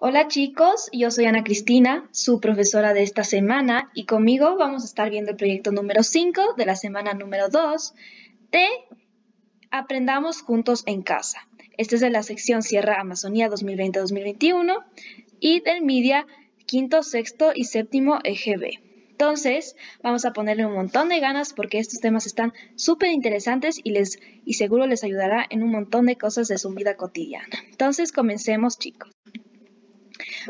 Hola chicos, yo soy Ana Cristina, su profesora de esta semana, y conmigo vamos a estar viendo el proyecto número 5 de la semana número 2 de Aprendamos Juntos en Casa. Este es de la sección Sierra Amazonía 2020-2021 y del Media quinto, sexto y séptimo EGB. Entonces, vamos a ponerle un montón de ganas porque estos temas están súper interesantes y seguro les ayudará en un montón de cosas de su vida cotidiana. Entonces, comencemos chicos.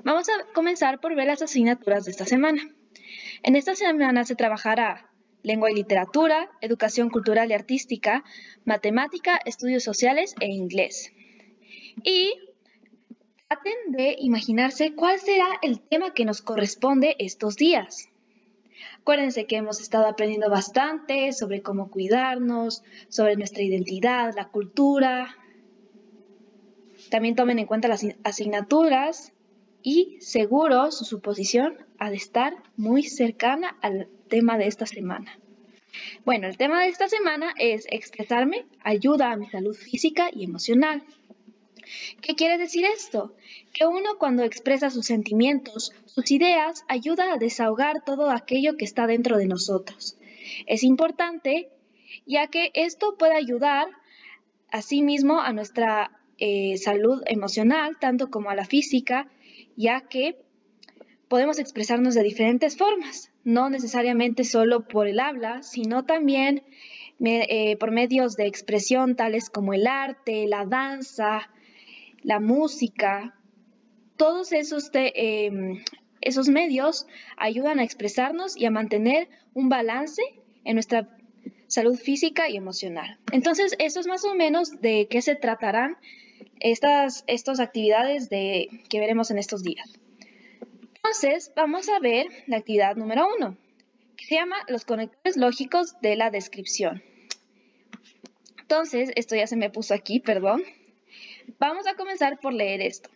Vamos a comenzar por ver las asignaturas de esta semana. En esta semana se trabajará lengua y literatura, educación cultural y artística, matemática, estudios sociales e inglés. Y traten de imaginarse cuál será el tema que nos corresponde estos días. Acuérdense que hemos estado aprendiendo bastante sobre cómo cuidarnos, sobre nuestra identidad, la cultura. También tomen en cuenta las asignaturas y seguro su suposición ha de estar muy cercana al tema de esta semana. Bueno, el tema de esta semana es expresarme ayuda a mi salud física y emocional. ¿Qué quiere decir esto? Que uno cuando expresa sus sentimientos, sus ideas, ayuda a desahogar todo aquello que está dentro de nosotros. Es importante ya que esto puede ayudar asimismo a nuestra salud emocional, tanto como a la física, ya que podemos expresarnos de diferentes formas, no necesariamente solo por el habla, sino también por medios de expresión tales como el arte, la danza, la música. Todos esos medios ayudan a expresarnos y a mantener un balance en nuestra salud física y emocional. Entonces, eso es más o menos de qué se tratarán estas actividades que veremos en estos días. Entonces, vamos a ver la actividad número 1, que se llama los conectores lógicos de la descripción. Entonces, esto ya se me puso aquí, perdón. Vamos a comenzar por leer esto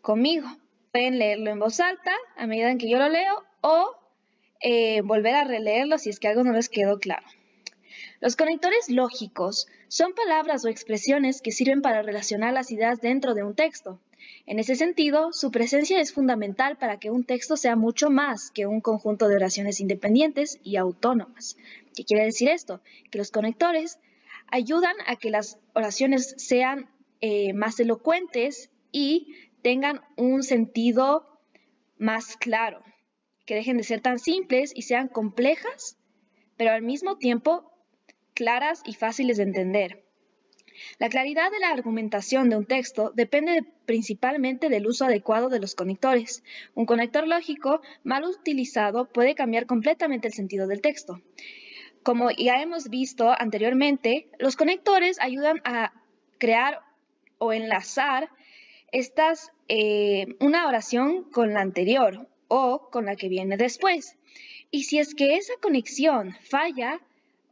conmigo. Pueden leerlo en voz alta a medida en que yo lo leo o volver a releerlo si es que algo no les quedó claro. Los conectores lógicos son palabras o expresiones que sirven para relacionar las ideas dentro de un texto. En ese sentido, su presencia es fundamental para que un texto sea mucho más que un conjunto de oraciones independientes y autónomas. ¿Qué quiere decir esto? Que los conectores ayudan a que las oraciones sean más elocuentes y tengan un sentido más claro, que dejen de ser tan simples y sean complejas, pero al mismo tiempo claras y fáciles de entender. La claridad de la argumentación de un texto depende principalmente del uso adecuado de los conectores. Un conector lógico mal utilizado puede cambiar completamente el sentido del texto. Como ya hemos visto anteriormente, los conectores ayudan a crear o enlazar una oración con la anterior o con la que viene después. Y si es que esa conexión falla,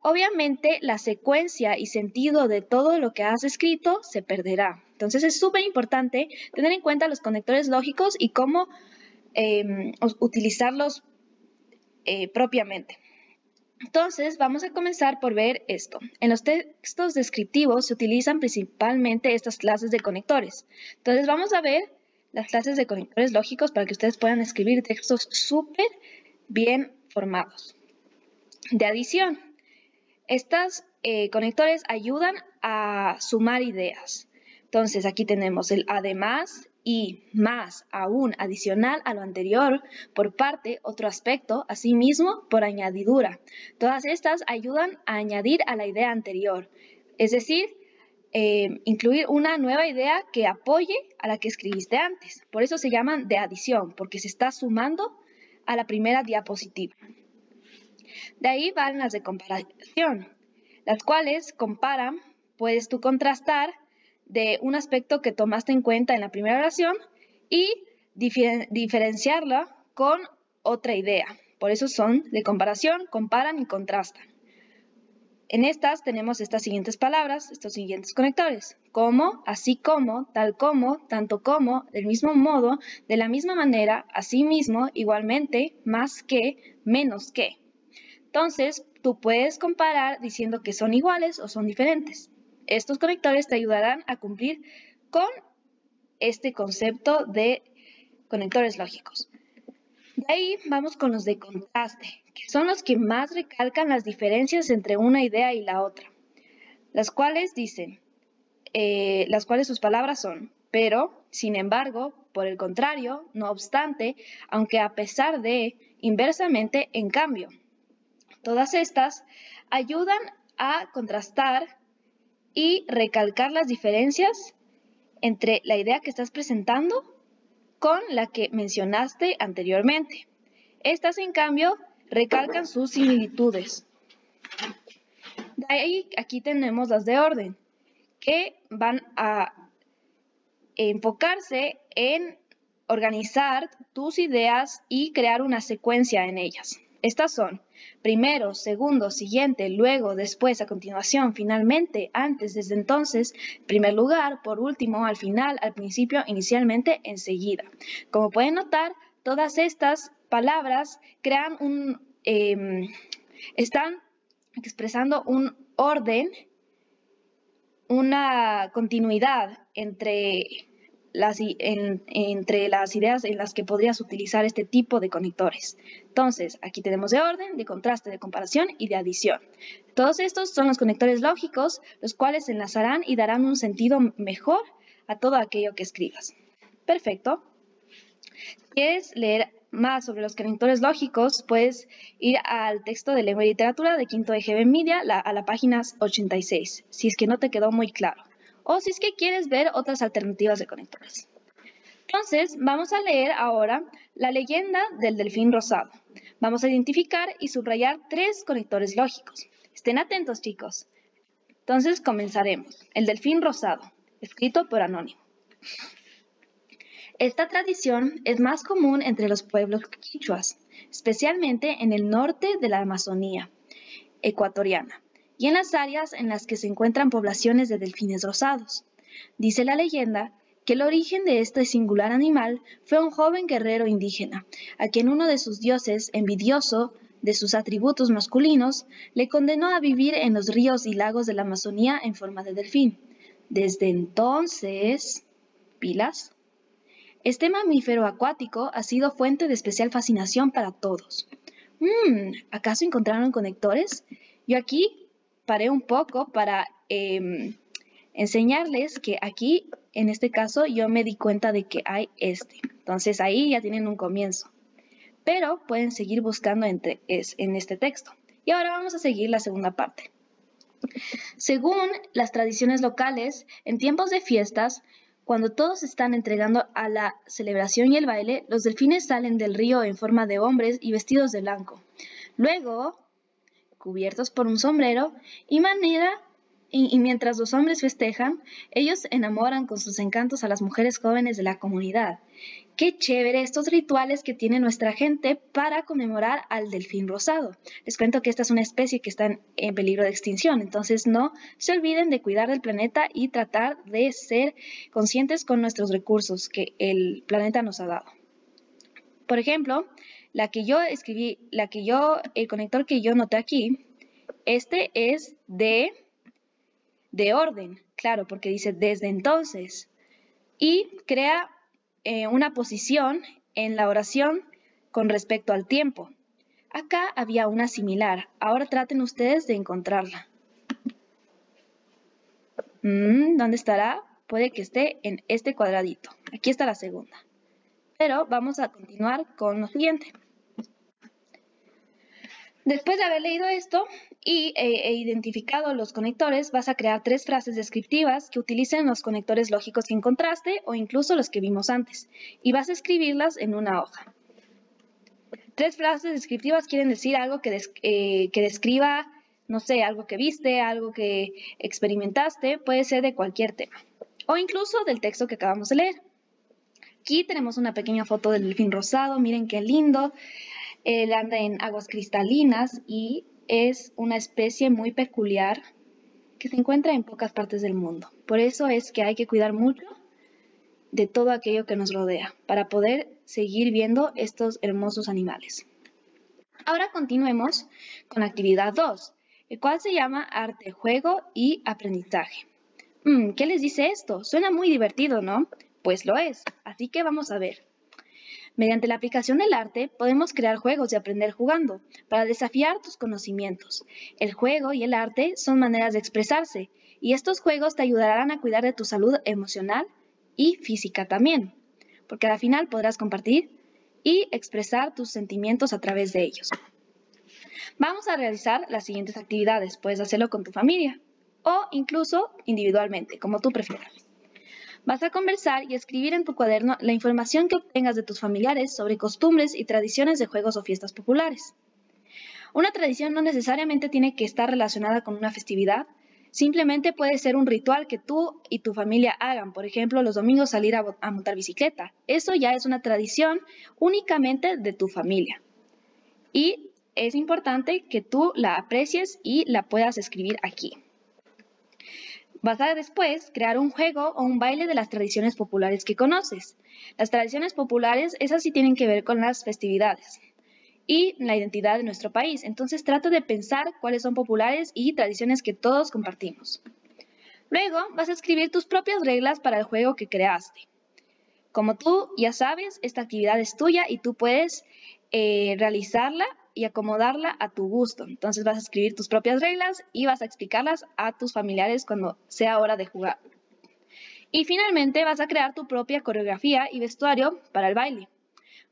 obviamente la secuencia y sentido de todo lo que has escrito se perderá. Entonces es súper importante tener en cuenta los conectores lógicos y cómo utilizarlos propiamente. Entonces vamos a comenzar por ver esto. En los textos descriptivos se utilizan principalmente estas clases de conectores. Entonces vamos a ver las clases de conectores lógicos para que ustedes puedan escribir textos súper bien formados. De adición. Estos conectores ayudan a sumar ideas. Entonces aquí tenemos el además y más, aún, adicional a lo anterior, por parte, otro aspecto, asimismo, por añadidura. Todas estas ayudan a añadir a la idea anterior, es decir, incluir una nueva idea que apoye a la que escribiste antes. Por eso se llaman de adición, porque se está sumando a la primera diapositiva. De ahí van las de comparación, las cuales comparan, puedes tú contrastar de un aspecto que tomaste en cuenta en la primera oración y diferenciarla con otra idea. Por eso son de comparación, comparan y contrastan. En estas tenemos estas siguientes palabras, estos siguientes conectores, como, así como, tal como, tanto como, del mismo modo, de la misma manera, así mismo, igualmente, más que, menos que. Entonces, tú puedes comparar diciendo que son iguales o son diferentes. Estos conectores te ayudarán a cumplir con este concepto de conectores lógicos. De ahí vamos con los de contraste, que son los que más recalcan las diferencias entre una idea y la otra, las cuales sus palabras son, pero, sin embargo, por el contrario, no obstante, aunque a pesar de, inversamente, en cambio. Todas estas ayudan a contrastar y recalcar las diferencias entre la idea que estás presentando con la que mencionaste anteriormente. Estas, en cambio, recalcan sus similitudes. De ahí, aquí tenemos las de orden, que van a enfocarse en organizar tus ideas y crear una secuencia en ellas. Estas son primero, segundo, siguiente, luego, después, a continuación, finalmente, antes, desde entonces, primer lugar, por último, al final, al principio, inicialmente, enseguida. Como pueden notar, todas estas palabras están expresando un orden, una continuidad entre las ideas en las que podrías utilizar este tipo de conectores. Entonces, aquí tenemos de orden, de contraste, de comparación y de adición. Todos estos son los conectores lógicos, los cuales se enlazarán y darán un sentido mejor a todo aquello que escribas. Perfecto. Si quieres leer más sobre los conectores lógicos, puedes ir al texto de Lengua y Literatura de quinto de GB Media a la página 86, si es que no te quedó muy claro, o si es que quieres ver otras alternativas de conectores. Entonces, vamos a leer ahora la leyenda del delfín rosado. Vamos a identificar y subrayar 3 conectores lógicos. Estén atentos, chicos. Entonces, comenzaremos. El delfín rosado, escrito por Anónimo. Esta tradición es más común entre los pueblos quichuas, especialmente en el norte de la Amazonía ecuatoriana y en las áreas en las que se encuentran poblaciones de delfines rosados. Dice la leyenda que el origen de este singular animal fue un joven guerrero indígena, a quien uno de sus dioses, envidioso de sus atributos masculinos, le condenó a vivir en los ríos y lagos de la Amazonía en forma de delfín. Desde entonces, pilas, este mamífero acuático ha sido fuente de especial fascinación para todos. ¿Acaso encontraron conectores? Yo aquí paré un poco para enseñarles que aquí, en este caso, yo me di cuenta de que hay este. Entonces ahí ya tienen un comienzo. Pero pueden seguir buscando en este texto. Y ahora vamos a seguir la segunda parte. Según las tradiciones locales, en tiempos de fiestas, cuando todos están entregando a la celebración y el baile, los delfines salen del río en forma de hombres y vestidos de blanco. Luego, cubiertos por un sombrero, y mientras los hombres festejan, ellos enamoran con sus encantos a las mujeres jóvenes de la comunidad. ¡Qué chévere estos rituales que tiene nuestra gente para conmemorar al delfín rosado! Les cuento que esta es una especie que está en peligro de extinción, entonces no se olviden de cuidar del planeta y tratar de ser conscientes con nuestros recursos que el planeta nos ha dado. Por ejemplo, el conector que yo noté aquí, este es de orden, claro, porque dice desde entonces, y crea una posición en la oración con respecto al tiempo. Acá había una similar, ahora traten ustedes de encontrarla. ¿Dónde estará? Puede que esté en este cuadradito. Aquí está la segunda. Pero vamos a continuar con lo siguiente. Después de haber leído esto e identificado los conectores, vas a crear 3 frases descriptivas que utilicen los conectores lógicos sin contraste o incluso los que vimos antes, y vas a escribirlas en una hoja. 3 frases descriptivas quieren decir algo que describa, no sé, algo que viste, algo que experimentaste, puede ser de cualquier tema, o incluso del texto que acabamos de leer. Aquí tenemos una pequeña foto del delfín rosado, miren qué lindo. Él anda en aguas cristalinas y es una especie muy peculiar que se encuentra en pocas partes del mundo. Por eso es que hay que cuidar mucho de todo aquello que nos rodea para poder seguir viendo estos hermosos animales. Ahora continuemos con la actividad 2, el cual se llama arte, juego y aprendizaje. ¿Qué les dice esto? Suena muy divertido, ¿no? Pues lo es, así que vamos a ver. Mediante la aplicación del arte, podemos crear juegos y aprender jugando, para desafiar tus conocimientos. El juego y el arte son maneras de expresarse, y estos juegos te ayudarán a cuidar de tu salud emocional y física también, porque al final podrás compartir y expresar tus sentimientos a través de ellos. Vamos a realizar las siguientes actividades. Puedes hacerlo con tu familia o incluso individualmente, como tú prefieras. Vas a conversar y escribir en tu cuaderno la información que obtengas de tus familiares sobre costumbres y tradiciones de juegos o fiestas populares. Una tradición no necesariamente tiene que estar relacionada con una festividad, simplemente puede ser un ritual que tú y tu familia hagan. Por ejemplo, los domingos salir a montar bicicleta. Eso ya es una tradición únicamente de tu familia. Y es importante que tú la aprecies y la puedas escribir aquí. Vas a después crear un juego o un baile de las tradiciones populares que conoces. Las tradiciones populares, esas sí tienen que ver con las festividades y la identidad de nuestro país. Entonces trata de pensar cuáles son populares y tradiciones que todos compartimos. Luego vas a escribir tus propias reglas para el juego que creaste. Como tú ya sabes, esta actividad es tuya y tú puedes realizarla y acomodarla a tu gusto. Entonces vas a escribir tus propias reglas y vas a explicarlas a tus familiares cuando sea hora de jugar. Y finalmente vas a crear tu propia coreografía y vestuario para el baile.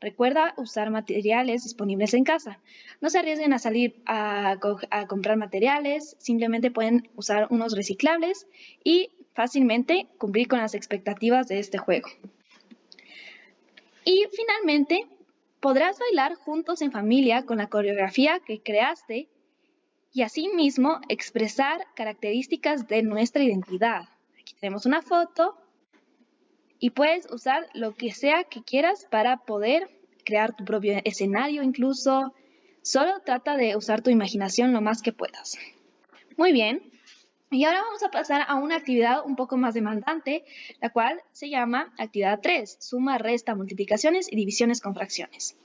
Recuerda usar materiales disponibles en casa. No se arriesguen a salir a comprar materiales, simplemente pueden usar unos reciclables y fácilmente cumplir con las expectativas de este juego. Y finalmente, podrás bailar juntos en familia con la coreografía que creaste y asimismo expresar características de nuestra identidad. Aquí tenemos una foto y puedes usar lo que sea que quieras para poder crear tu propio escenario incluso. Solo trata de usar tu imaginación lo más que puedas. Muy bien. Y ahora vamos a pasar a una actividad un poco más demandante, la cual se llama actividad 3, suma, resta, multiplicaciones y divisiones con fracciones.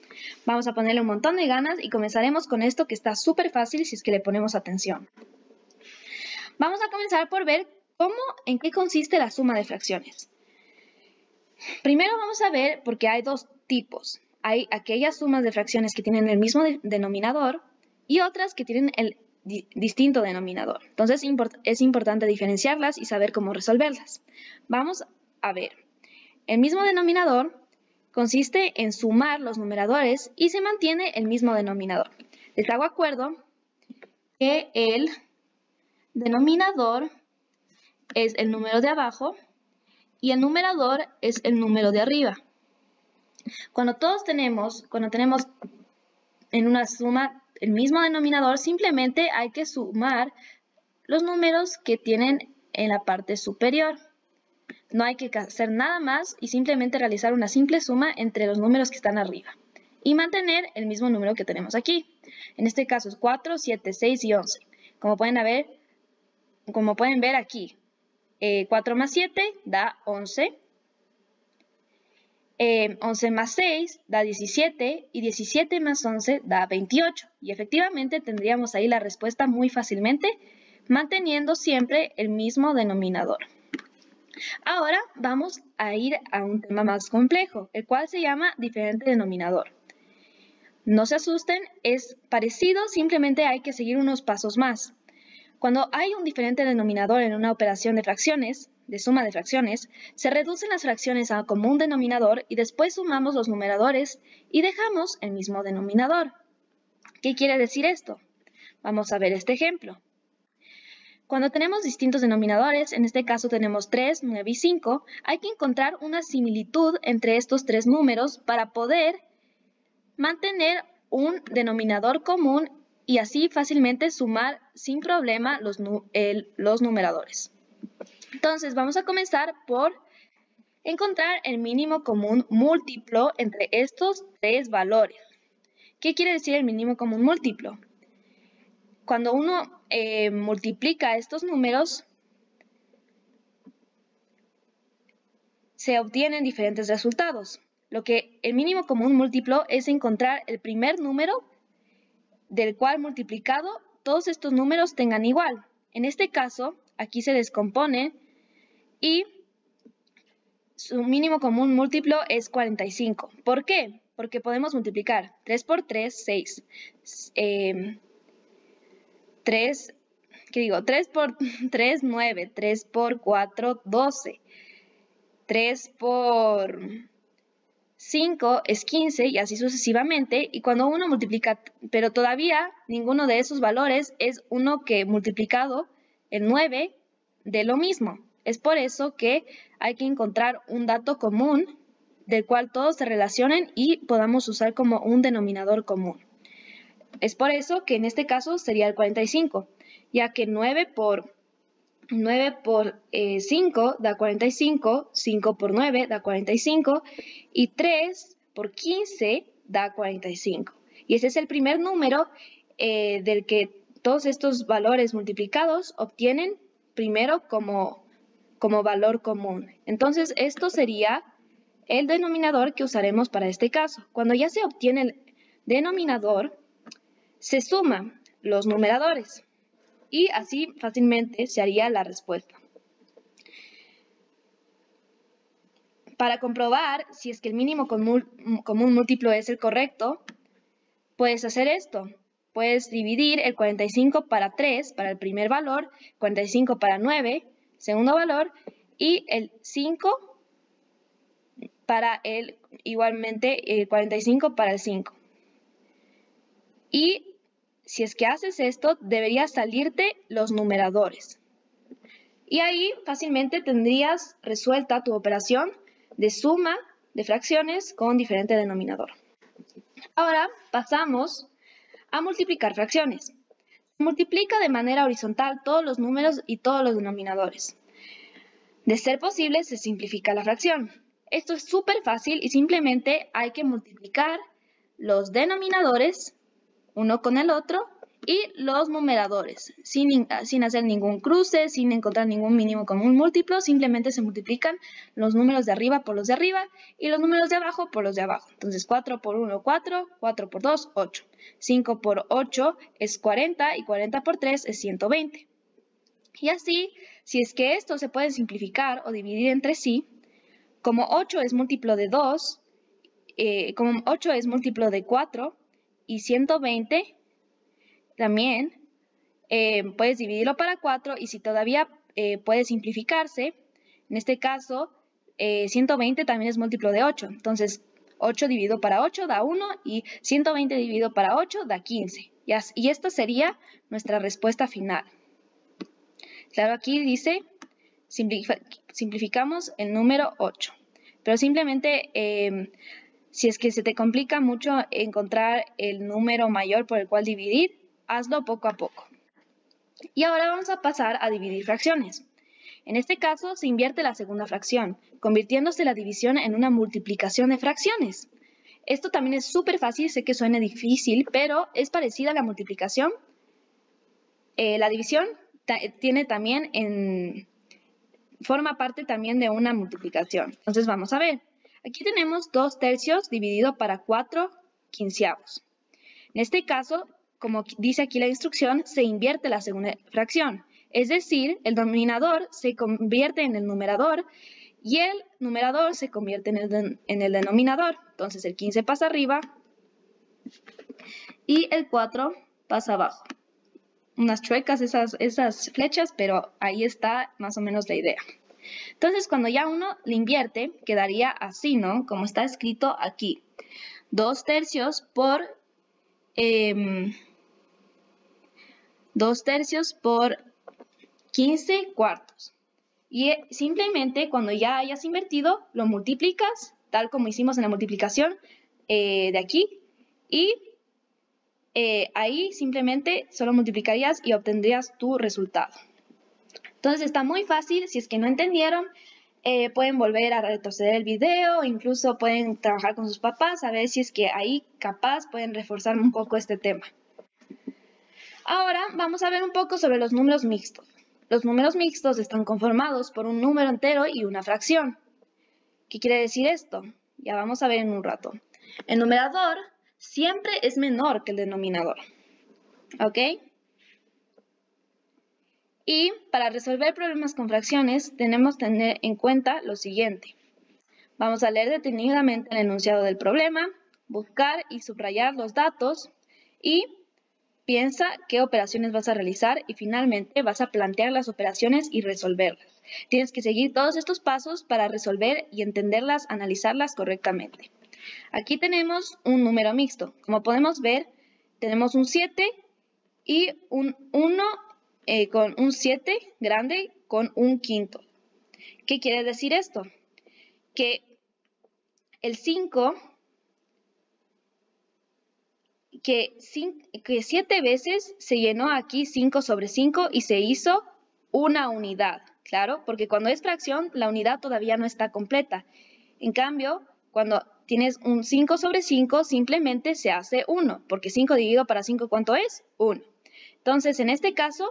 Vamos a ponerle un montón de ganas y comenzaremos con esto que está súper fácil si es que le ponemos atención. Vamos a comenzar por ver en qué consiste la suma de fracciones. Primero vamos a ver, porque hay dos tipos. Hay aquellas sumas de fracciones que tienen el mismo denominador y otras que tienen el distinto denominador. Entonces es importante diferenciarlas y saber cómo resolverlas. Vamos a ver. El mismo denominador consiste en sumar los numeradores y se mantiene el mismo denominador. Les hago acuerdo que el denominador es el número de abajo y el numerador es el número de arriba. Cuando tenemos en una suma el mismo denominador, simplemente hay que sumar los números que tienen en la parte superior. No hay que hacer nada más y simplemente realizar una simple suma entre los números que están arriba y mantener el mismo número que tenemos aquí. En este caso es 4, 7, 6 y 11. Como pueden ver aquí, 4 más 7 da 11. 11 más 6 da 17 y 17 más 11 da 28. Y efectivamente tendríamos ahí la respuesta muy fácilmente, manteniendo siempre el mismo denominador. Ahora vamos a ir a un tema más complejo, el cual se llama diferente denominador. No se asusten, es parecido, simplemente hay que seguir unos pasos más. Cuando hay un diferente denominador en una operación de fracciones, de suma de fracciones, se reducen las fracciones a común denominador y después sumamos los numeradores y dejamos el mismo denominador. ¿Qué quiere decir esto? Vamos a ver este ejemplo. Cuando tenemos distintos denominadores, en este caso tenemos 3, 9 y 5, hay que encontrar una similitud entre estos tres números para poder mantener un denominador común y así fácilmente sumar sin problema los numeradores. Entonces vamos a comenzar por encontrar el mínimo común múltiplo entre estos tres valores. ¿Qué quiere decir el mínimo común múltiplo? Cuando uno multiplica estos números, se obtienen diferentes resultados. El mínimo común múltiplo es encontrar el primer número del cual multiplicado todos estos números tengan igual. En este caso, aquí se descompone y su mínimo común múltiplo es 45. ¿Por qué? Porque podemos multiplicar 3 por 3, 6. 3 por 3, 9. 3 por 4, 12. 3 por 5 es 15 y así sucesivamente. Y cuando uno multiplica, pero todavía ninguno de esos valores es uno que multiplicado el 9 de lo mismo. Es por eso que hay que encontrar un dato común del cual todos se relacionen y podamos usar como un denominador común. Es por eso que en este caso sería el 45, ya que 9 por 5 da 45, 5 por 9 da 45 y 3 por 15 da 45. Y ese es el primer número del que todos estos valores multiplicados obtienen primero como valor común. Entonces, esto sería el denominador que usaremos para este caso. Cuando ya se obtiene el denominador, se suman los numeradores y así fácilmente se haría la respuesta. Para comprobar si es que el mínimo común múltiplo es el correcto, puedes hacer esto. Puedes dividir el 45 para 3 para el primer valor, 45 para 9, segundo valor, y el 5 para igualmente el 45 para el 5. Y si es que haces esto, deberías salirte los numeradores. Y ahí fácilmente tendrías resuelta tu operación de suma de fracciones con diferente denominador. Ahora pasamos a multiplicar fracciones. Se multiplica de manera horizontal todos los números y todos los denominadores. De ser posible, se simplifica la fracción. Esto es súper fácil y simplemente hay que multiplicar los denominadores uno con el otro y los numeradores, sin hacer ningún cruce, sin encontrar ningún mínimo común múltiplo, simplemente se multiplican los números de arriba por los de arriba y los números de abajo por los de abajo. Entonces 4 por 1, 4, 4 por 2, 8. 5 por 8 es 40 y 40 por 3 es 120. Y así, si es que esto se puede simplificar o dividir entre sí, como 8 es múltiplo de 2, como 8 es múltiplo de 4, y 120 también puedes dividirlo para 4 y si todavía puede simplificarse, en este caso 120 también es múltiplo de 8. Entonces 8 dividido para 8 da 1 y 120 dividido para 8 da 15. Y esta sería nuestra respuesta final. Claro, aquí dice simplificamos el número 8. Pero simplemente si es que se te complica mucho encontrar el número mayor por el cual dividir, hazlo poco a poco. Y ahora vamos a pasar a dividir fracciones. En este caso se invierte la segunda fracción, convirtiéndose la división en una multiplicación de fracciones. Esto también es súper fácil, sé que suena difícil, pero es parecida a la multiplicación. La división forma parte también de una multiplicación. Entonces vamos a ver. Aquí tenemos 2 tercios dividido para 4 quinceavos. En este caso, como dice aquí la instrucción, se invierte la segunda fracción. Es decir, el denominador se convierte en el numerador y el numerador se convierte en el denominador. Entonces el 15 pasa arriba y el 4 pasa abajo. Unas chuecas esas flechas, pero ahí está más o menos la idea. Entonces, cuando ya uno le invierte, quedaría así, ¿no? Como está escrito aquí. 2 tercios por 15 cuartos. Y simplemente cuando ya hayas invertido, lo multiplicas, tal como hicimos en la multiplicación de aquí. Y ahí simplemente solo multiplicarías y obtendrías tu resultado. Entonces está muy fácil. Si es que no entendieron, pueden volver a retroceder el video, incluso pueden trabajar con sus papás a ver si es que ahí capaz pueden reforzar un poco este tema. Ahora vamos a ver un poco sobre los números mixtos. Los números mixtos están conformados por un número entero y una fracción. ¿Qué quiere decir esto? Ya vamos a ver en un rato. El numerador siempre es menor que el denominador. ¿Ok? Y para resolver problemas con fracciones tenemos que tener en cuenta lo siguiente. Vamos a leer detenidamente el enunciado del problema, buscar y subrayar los datos y piensa qué operaciones vas a realizar y finalmente vas a plantear las operaciones y resolverlas. Tienes que seguir todos estos pasos para resolver y entenderlas, analizarlas correctamente. Aquí tenemos un número mixto. Como podemos ver, tenemos un 7 y un 1 con un 7 grande con un quinto. ¿Qué quiere decir esto? Que el 5, que 7 veces se llenó aquí 5 sobre 5 y se hizo una unidad, claro, porque cuando es fracción la unidad todavía no está completa. En cambio, cuando tienes un 5 sobre 5 simplemente se hace 1, porque 5 dividido para 5, ¿cuánto es? 1. Entonces, en este caso,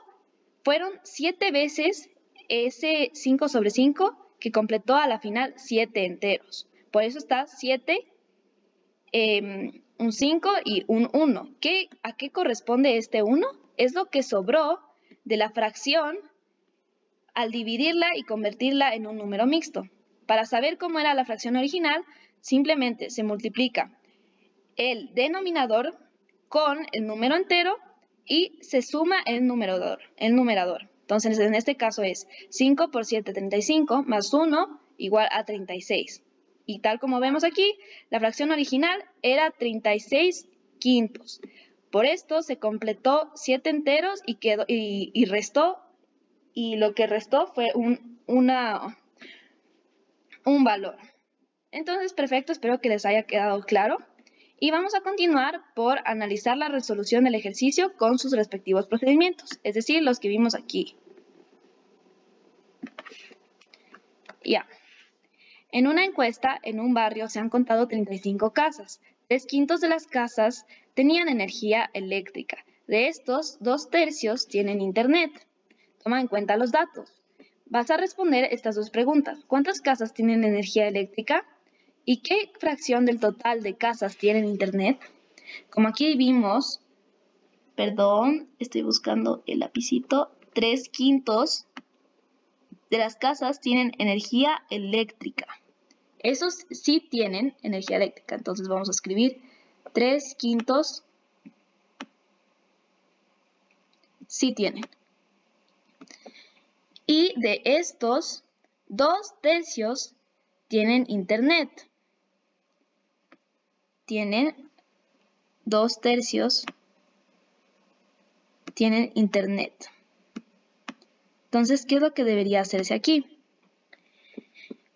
fueron 7 veces ese 5 sobre 5 que completó a la final 7 enteros. Por eso está 7, un 5 y un 1. ¿A qué corresponde este 1? Es lo que sobró de la fracción al dividirla y convertirla en un número mixto. Para saber cómo era la fracción original, simplemente se multiplica el denominador con el número entero y se suma el numerador. Entonces, en este caso es 5 por 7, 35, más 1 igual a 36. Y tal como vemos aquí, la fracción original era 36 quintos. Por esto se completó 7 enteros y restó, y lo que restó fue un valor. Entonces, perfecto, espero que les haya quedado claro. Y vamos a continuar por analizar la resolución del ejercicio con sus respectivos procedimientos, es decir, los que vimos aquí. Ya. En una encuesta en un barrio se han contado 35 casas. 3/5 de las casas tenían energía eléctrica. De estos, 2/3 tienen internet. Toma en cuenta los datos. Vas a responder estas dos preguntas. ¿Cuántas casas tienen energía eléctrica? ¿Y qué fracción del total de casas tienen internet? Como aquí vimos, estoy buscando el lapicito, 3/5 de las casas tienen energía eléctrica. Esos sí tienen energía eléctrica, entonces vamos a escribir 3/5 sí tienen. Y de estos, 2/3 tienen internet. Tienen 2/3 tienen internet. Entonces, ¿qué es lo que debería hacerse aquí?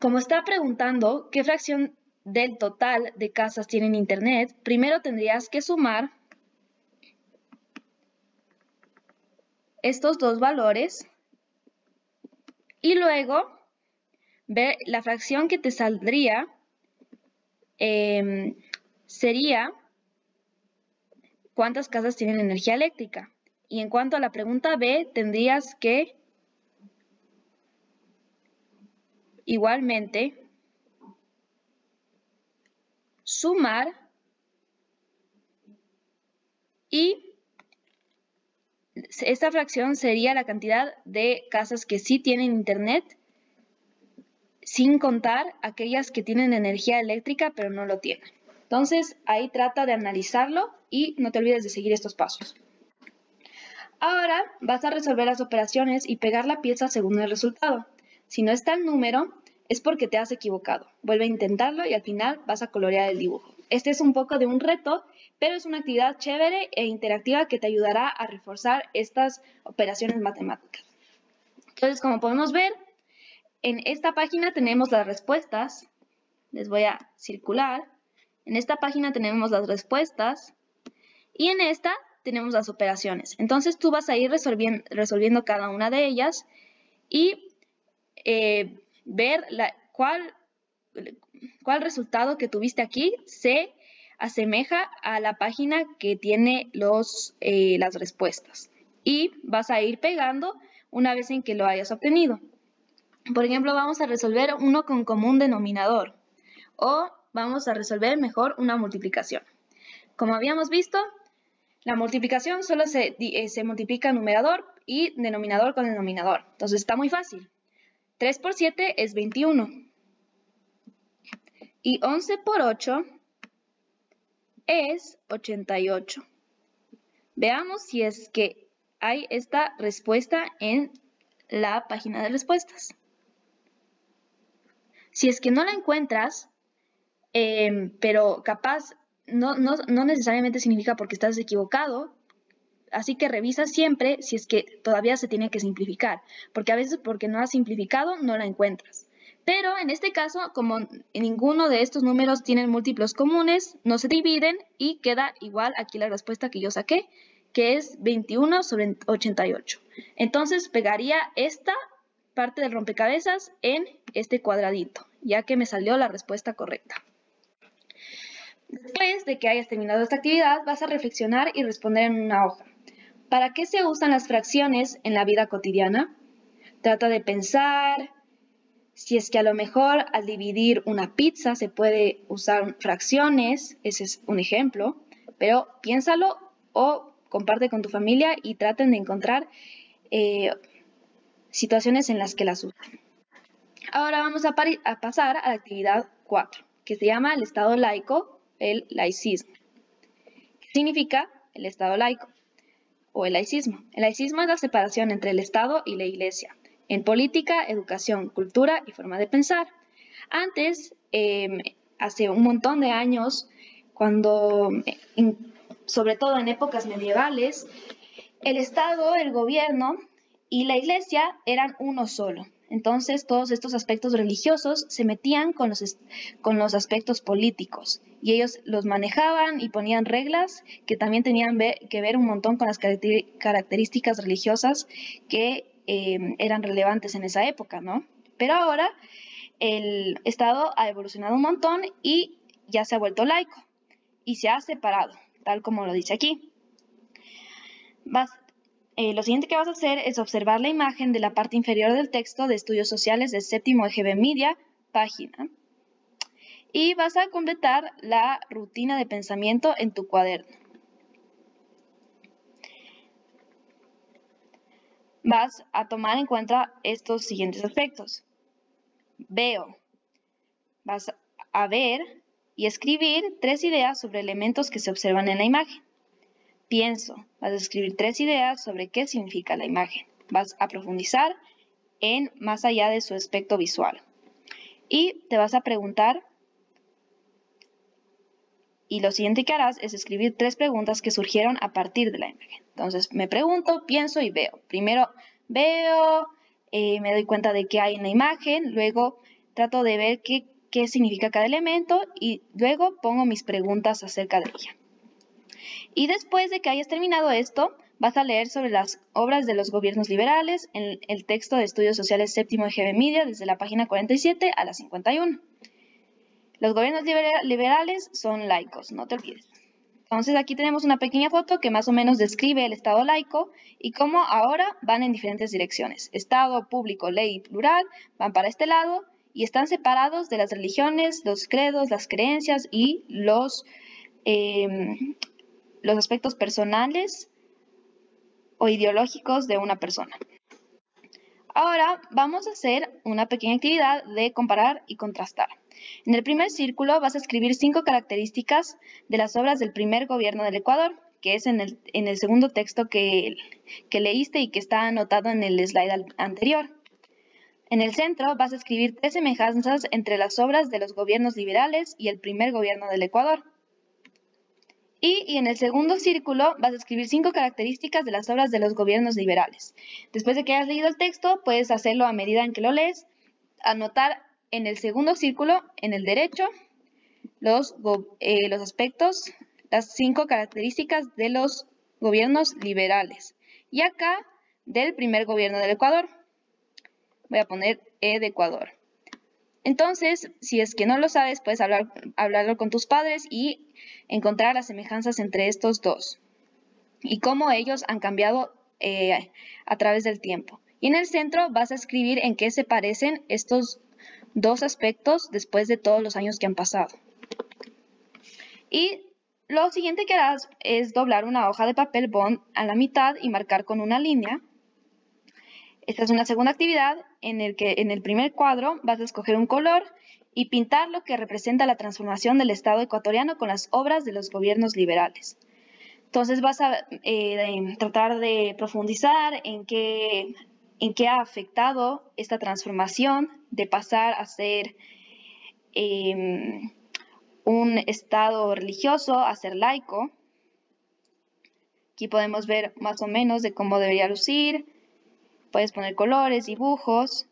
Como está preguntando qué fracción del total de casas tienen internet, primero tendrías que sumar estos dos valores y luego ver la fracción que te saldría sería cuántas casas tienen energía eléctrica. Y en cuanto a la pregunta B, tendrías que igualmente sumar y esta fracción sería la cantidad de casas que sí tienen internet, sin contar aquellas que tienen energía eléctrica pero no lo tienen. Entonces, ahí trata de analizarlo y no te olvides de seguir estos pasos. Ahora vas a resolver las operaciones y pegar la pieza según el resultado. Si no está el número, es porque te has equivocado. Vuelve a intentarlo y al final vas a colorear el dibujo. Este es un poco de un reto, pero es una actividad chévere e interactiva que te ayudará a reforzar estas operaciones matemáticas. Entonces, como podemos ver, en esta página tenemos las respuestas. Les voy a circular. En esta página tenemos las respuestas y en esta tenemos las operaciones. Entonces, tú vas a ir resolviendo cada una de ellas y ver cuál resultado que tuviste aquí se asemeja a la página que tiene las respuestas. Y vas a ir pegando una vez en que lo hayas obtenido. Por ejemplo, vamos a resolver uno con común denominador o vamos a resolver mejor una multiplicación. Como habíamos visto, la multiplicación solo se multiplica numerador y denominador con denominador. Entonces está muy fácil. 3 por 7 es 21. Y 11 por 8 es 88. Veamos si es que hay esta respuesta en la página de respuestas. Si es que no la encuentras, pero capaz no necesariamente significa porque estás equivocado, así que revisa siempre si es que todavía se tiene que simplificar, porque a veces porque no has simplificado no la encuentras. Pero en este caso, como ninguno de estos números tienen múltiplos comunes, no se dividen y queda igual aquí la respuesta que yo saqué, que es 21 sobre 88. Entonces pegaría esta parte del rompecabezas en este cuadradito, ya que me salió la respuesta correcta. Después de que hayas terminado esta actividad, vas a reflexionar y responder en una hoja. ¿Para qué se usan las fracciones en la vida cotidiana? Trata de pensar si es que a lo mejor al dividir una pizza se puede usar fracciones, ese es un ejemplo, pero piénsalo o comparte con tu familia y traten de encontrar situaciones en las que las usan. Ahora vamos a pasar a la actividad 4, que se llama el Estado laico, el laicismo. ¿Qué significa el Estado laico o el laicismo? El laicismo es la separación entre el Estado y la Iglesia en política, educación, cultura y forma de pensar. Antes, hace un montón de años, cuando, sobre todo en épocas medievales, el Estado, el gobierno y la Iglesia eran uno solo. Entonces, todos estos aspectos religiosos se metían con los aspectos políticos y ellos los manejaban y ponían reglas que también tenían que ver un montón con las características religiosas que eran relevantes en esa época, ¿no? Pero ahora el Estado ha evolucionado un montón y ya se ha vuelto laico y se ha separado, tal como lo dice aquí. Lo siguiente que vas a hacer es observar la imagen de la parte inferior del texto de Estudios Sociales del séptimo EGB Media, página. Y vas a completar la rutina de pensamiento en tu cuaderno. Vas a tomar en cuenta estos siguientes aspectos. Veo. Vas a ver y escribir 3 ideas sobre elementos que se observan en la imagen. Pienso. Vas a escribir 3 ideas sobre qué significa la imagen. Vas a profundizar en más allá de su aspecto visual. Y te vas a preguntar, y lo siguiente que harás es escribir 3 preguntas que surgieron a partir de la imagen. Entonces, me pregunto, pienso y veo. Primero veo, me doy cuenta de qué hay en la imagen, luego trato de ver qué significa cada elemento y luego pongo mis preguntas acerca de ella. Y después de que hayas terminado esto, vas a leer sobre las obras de los gobiernos liberales en el texto de Estudios Sociales séptimo EGB Media desde la página 47 a la 51. Los gobiernos liberales son laicos, no te olvides. Entonces aquí tenemos una pequeña foto que más o menos describe el Estado laico y cómo ahora van en diferentes direcciones. Estado, público, ley y plural van para este lado y están separados de las religiones, los credos, las creencias y los aspectos personales o ideológicos de una persona. Ahora vamos a hacer una pequeña actividad de comparar y contrastar. En el primer círculo vas a escribir 5 características de las obras del primer gobierno del Ecuador, que es en el segundo texto que leíste y que está anotado en el slide anterior. En el centro vas a escribir 3 semejanzas entre las obras de los gobiernos liberales y el primer gobierno del Ecuador. Y en el segundo círculo vas a escribir 5 características de las obras de los gobiernos liberales. Después de que hayas leído el texto, puedes hacerlo a medida en que lo lees, anotar en el segundo círculo, en el derecho, los aspectos, las 5 características de los gobiernos liberales. Y acá, del primer gobierno del Ecuador. Voy a poner E de Ecuador. Entonces, si es que no lo sabes, puedes hablarlo con tus padres y encontrar las semejanzas entre estos dos y cómo ellos han cambiado a través del tiempo. Y en el centro vas a escribir en qué se parecen estos dos aspectos después de todos los años que han pasado. Y lo siguiente que harás es doblar una hoja de papel bond a la mitad y marcar con una línea. Esta es una segunda actividad en el que en el primer cuadro vas a escoger un color y pintar lo que representa la transformación del Estado ecuatoriano con las obras de los gobiernos liberales. Entonces vas a tratar de profundizar en qué ha afectado esta transformación de pasar a ser un Estado religioso a ser laico. Aquí podemos ver más o menos de cómo debería lucir. Puedes poner colores, dibujos.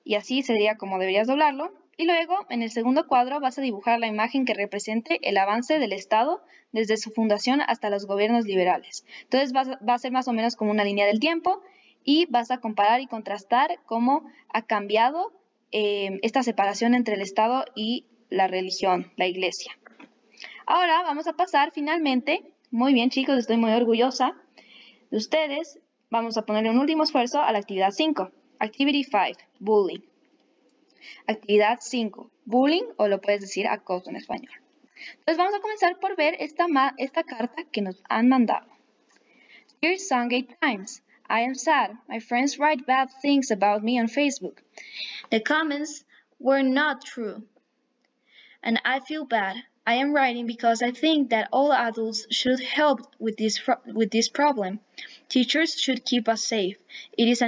Y así sería como deberías doblarlo. Y luego, en el segundo cuadro, vas a dibujar la imagen que represente el avance del Estado desde su fundación hasta los gobiernos liberales. Entonces va a ser más o menos como una línea del tiempo y vas a comparar y contrastar cómo ha cambiado esta separación entre el Estado y la religión, la iglesia. Ahora vamos a pasar finalmente, muy bien chicos, estoy muy orgullosa de ustedes, vamos a ponerle un último esfuerzo a la actividad 5. Activity 5, bullying. Actividad 5, bullying, o lo puedes decir acoso en español. Entonces vamos a comenzar por ver esta carta que nos han mandado. Dear Sungate Times, I am sad. My friends write bad things about me on Facebook. The comments were not true, and I feel bad. I am writing because I think that all adults should help with this problem. Teachers should keep us safe. It is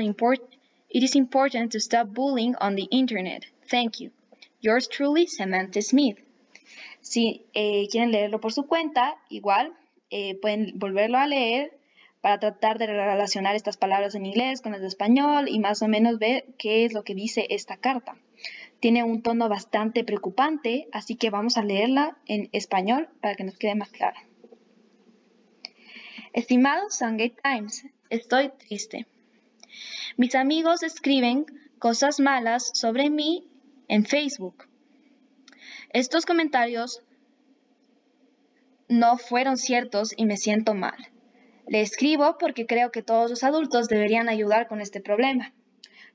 important to stop bullying on the internet. Thank you. Yours truly, Samantha Smith. Si quieren leerlo por su cuenta, igual pueden volverlo a leer para tratar de relacionar estas palabras en inglés con las de español y más o menos ver qué es lo que dice esta carta. Tiene un tono bastante preocupante, así que vamos a leerla en español para que nos quede más claro. Estimado Sungate Times, estoy triste. Mis amigos escriben cosas malas sobre mí en Facebook. Estos comentarios no fueron ciertos y me siento mal. Le escribo porque creo que todos los adultos deberían ayudar con este problema.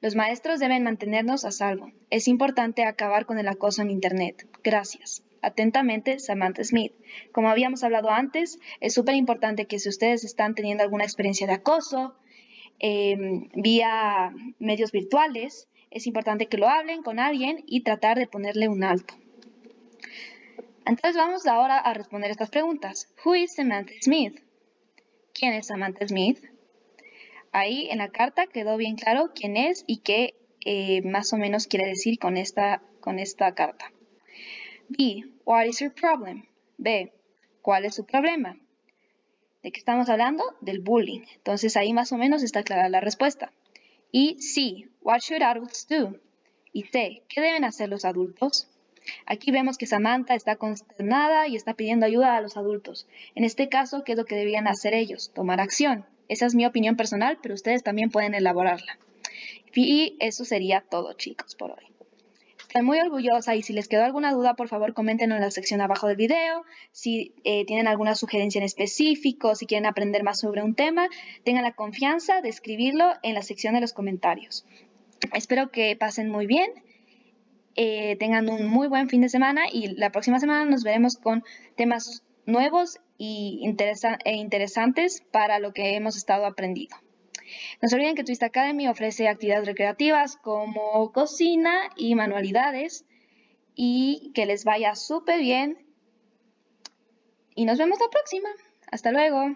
Los maestros deben mantenernos a salvo. Es importante acabar con el acoso en Internet. Gracias. Atentamente, Samantha Smith. Como habíamos hablado antes, es súper importante que si ustedes están teniendo alguna experiencia de acoso vía medios virtuales, es importante que lo hablen con alguien y tratar de ponerle un alto. Entonces vamos ahora a responder estas preguntas. Who is Samantha Smith? ¿Quién es Samantha Smith? Ahí en la carta quedó bien claro quién es y qué más o menos quiere decir con esta carta. B. What is your problem? B. ¿Cuál es su problema? ¿De qué estamos hablando? Del bullying. Entonces ahí más o menos está clara la respuesta. Y C. What should adults do? Y C. ¿Qué deben hacer los adultos? Aquí vemos que Samantha está consternada y está pidiendo ayuda a los adultos. En este caso, ¿qué es lo que deberían hacer ellos? Tomar acción. Esa es mi opinión personal, pero ustedes también pueden elaborarla. Y eso sería todo, chicos, por hoy. Estoy muy orgullosa y si les quedó alguna duda, por favor, coméntenlo en la sección abajo del video. Si tienen alguna sugerencia en específico, si quieren aprender más sobre un tema, tengan la confianza de escribirlo en la sección de los comentarios. Espero que pasen muy bien. Tengan un muy buen fin de semana y la próxima semana nos veremos con temas nuevos e interesantes para lo que hemos estado aprendiendo. No se olviden que Twist Academy ofrece actividades recreativas como cocina y manualidades y que les vaya súper bien y nos vemos la próxima. Hasta luego.